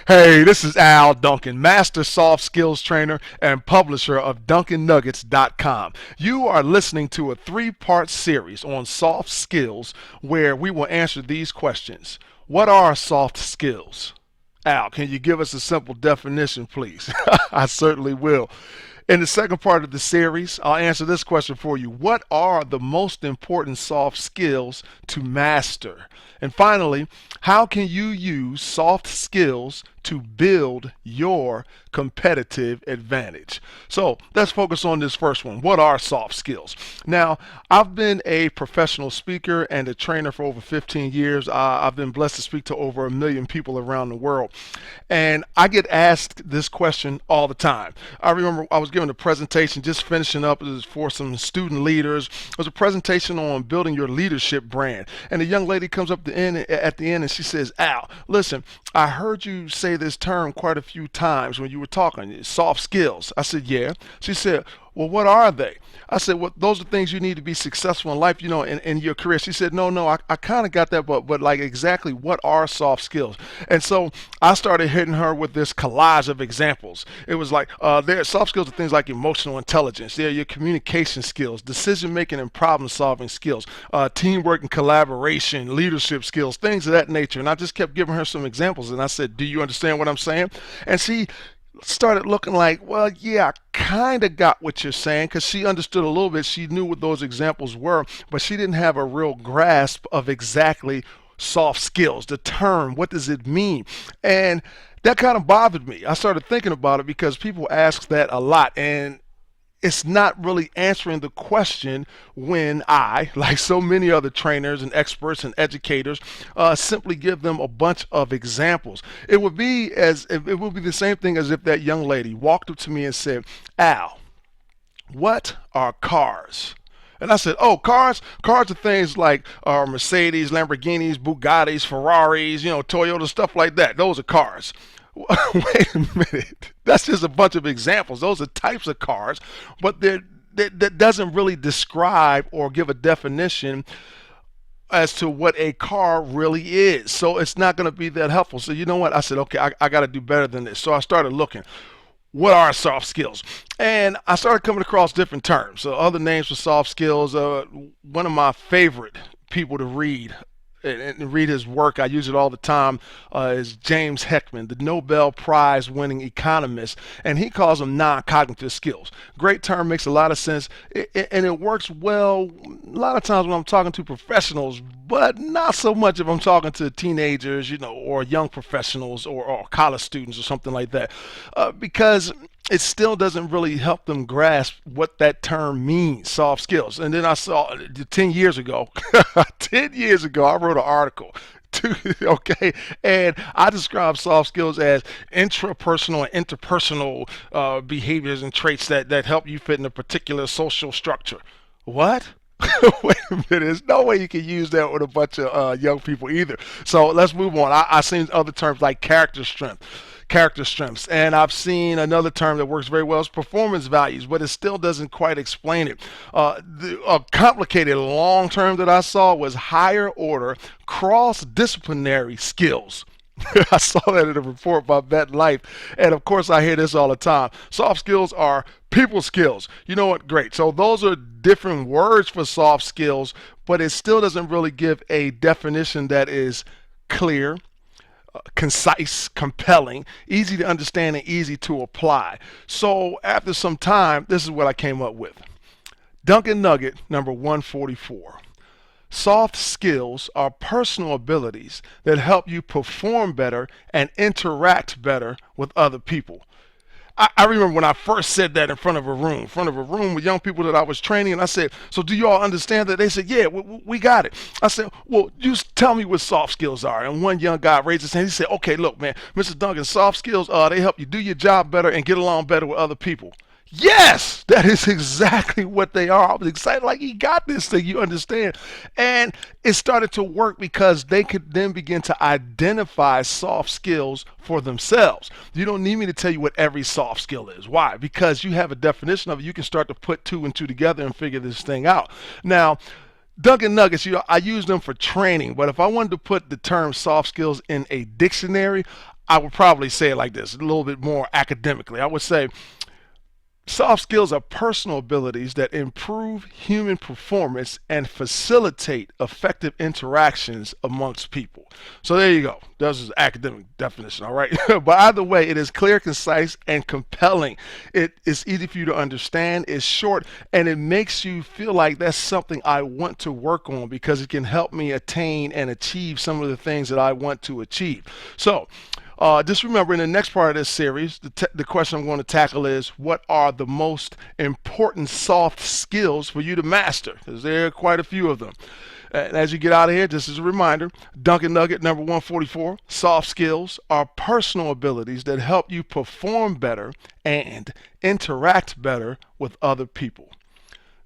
Hey, this is Al Duncan, Master Soft Skills Trainer and publisher of DuncanNuggets.com. You are listening to a three-part series on soft skills where we will answer these questions. What are soft skills? Al, can you give us a simple definition, please? I certainly will. In the second part of the series, I'll answer this question for you. What are the most important soft skills to master? And finally, how can you use soft skills to build your competitive advantage? So let's focus on this first one. What are soft skills? Now, I've been a professional speaker and a trainer for over 15 years. I've been blessed to speak to over 1 million people around the world. And I get asked this question all the time. I remember I was giving a presentation, just finishing up. It was for some student leaders. It was a presentation on building your leadership brand. And a young lady comes up at the end and she says, Al, listen, I heard you say this term quite a few times when you were talking, soft skills. I said, yeah. She said, well, what are they? I said, well, those are things you need to be successful in life, in your career. She said, no, I kind of got that, but like exactly what are soft skills? And so I started hitting her with this collage of examples. It was like, soft skills are things like emotional intelligence. They're your communication skills, decision making and problem solving skills, teamwork and collaboration, leadership skills, things of that nature. And I just kept giving her some examples. And I said, do you understand what I'm saying? And she started looking like, well, yeah, I kind of got what you're saying, because she understood a little bit. She knew what those examples were, but she didn't have a real grasp of exactly soft skills, the term, what does it mean? And that kind of bothered me. I started thinking about it because people ask that a lot, and it's not really answering the question when I, like so many other trainers and experts and educators, simply give them a bunch of examples. It would be the same thing as if that young lady walked up to me and said, Al, what are cars? And I said, oh, cars? Cars are things like Mercedes, Lamborghinis, Bugattis, Ferraris, Toyota, stuff like that. Those are cars. Wait a minute. That's just a bunch of examples. Those are types of cars, but that doesn't really describe or give a definition as to what a car really is. So it's not going to be that helpful. So you know what? I said, okay, I got to do better than this. So I started looking. What are soft skills? And I started coming across different terms. So other names for soft skills. One of my favorite people to read and read his work, I use it all the time, is James Heckman, the Nobel Prize winning economist, and he calls them non-cognitive skills. Great term, makes a lot of sense, and it works well a lot of times when I'm talking to professionals, but not so much if I'm talking to teenagers, or young professionals or college students or something like that, because it still doesn't really help them grasp what that term means, soft skills. And then I saw 10 years ago, 10 years ago, I wrote an article. Okay, and I describe soft skills as intrapersonal and interpersonal behaviors and traits that help you fit in a particular social structure. What? Wait a minute. There's no way you can use that with a bunch of young people either. So let's move on. I seen other terms like character strengths, and I've seen another term that works very well is performance values, but it still doesn't quite explain it. A complicated long term that I saw was higher order cross-disciplinary skills. I saw that in a report by Vet Life, and of course I hear this all the time. Soft skills are people skills. You know what? Great. So those are different words for soft skills, but it still doesn't really give a definition that is clear, concise, compelling, easy to understand, and easy to apply. So after some time, this is what I came up with. Duncan Nugget number 144. Soft skills are personal abilities that help you perform better and interact better with other people. I remember when I first said that in front of a room with young people that I was training, and I said, so do you all understand that? They said, yeah, we got it. I said, well, just tell me what soft skills are. And one young guy raised his hand. He said, okay, look, man, Mr. Duncan, soft skills, they help you do your job better and get along better with other people. Yes, that is exactly what they are. I was excited, like, he got this thing, you understand. And it started to work because they could then begin to identify soft skills for themselves. You don't need me to tell you what every soft skill is. Why? Because you have a definition of it. You can start to put two and two together and figure this thing out. Now, Duncan Nuggets, I use them for training, but if I wanted to put the term soft skills in a dictionary, I would probably say it like this, a little bit more academically. I would say soft skills are personal abilities that improve human performance and facilitate effective interactions amongst people. So there you go. That's an academic definition, all right? But either way, it is clear, concise, and compelling. It is easy for you to understand, it's short, and it makes you feel like that's something I want to work on because it can help me attain and achieve some of the things that I want to achieve. So, just remember, in the next part of this series, the question I'm going to tackle is, what are the most important soft skills for you to master? Because there are quite a few of them. And as you get out of here, just as a reminder, Duncan Nugget number 144, soft skills are personal abilities that help you perform better and interact better with other people.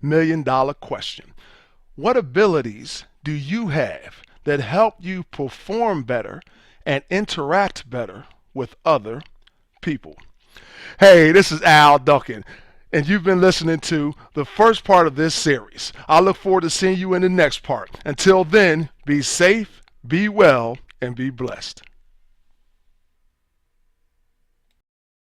$1,000,000 question. What abilities do you have that help you perform better and interact better with other people? Hey, this is Al Duncan, and you've been listening to the first part of this series. I look forward to seeing you in the next part. Until then, be safe, be well, and be blessed.